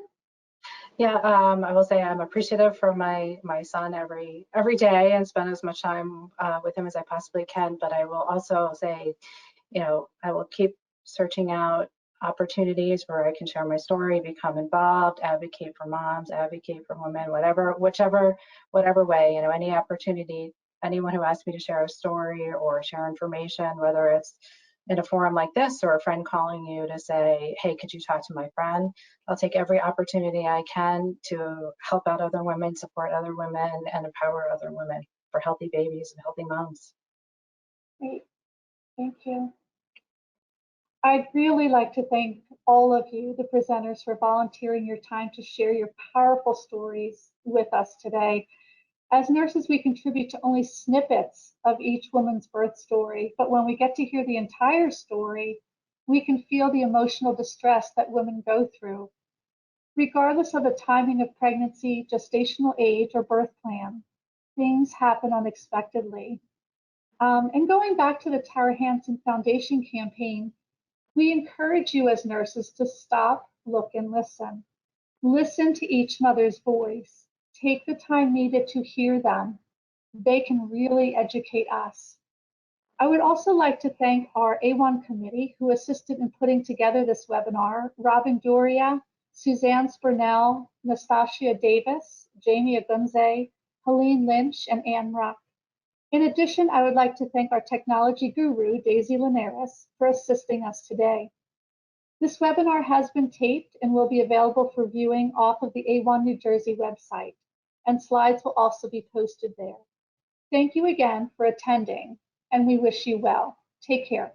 Yeah, I will say I'm appreciative for my son every day and spend as much time with him as I possibly can. But I will also say, you know, I will keep searching out opportunities where I can share my story, become involved, advocate for moms, advocate for women, whatever way, you know, any opportunity, anyone who asks me to share a story or share information, whether it's in a forum like this or a friend calling you to say, hey, could you talk to my friend? I'll take every opportunity I can to help out other women, support other women, and empower other women for healthy babies and healthy moms. Great. Thank you. I'd really like to thank all of you, the presenters, for volunteering your time to share your powerful stories with us today. As nurses, we contribute to only snippets of each woman's birth story, but when we get to hear the entire story, we can feel the emotional distress that women go through. Regardless of the timing of pregnancy, gestational age, or birth plan, things happen unexpectedly. And going back to the Tara Hansen Foundation campaign, we encourage you as nurses to stop, look, and listen. Listen to each mother's voice. Take the time needed to hear them. They can really educate us. I would also like to thank our A1 committee who assisted in putting together this webinar: Robin Doria, Suzanne Spurnell, Nastasia Davis, Jamie Agunze, Helene Lynch, and Anne Ruck. In addition, I would like to thank our technology guru, Daisy Linares, for assisting us today. This webinar has been taped and will be available for viewing off of the A1 New Jersey website, and slides will also be posted there. Thank you again for attending, and we wish you well. Take care.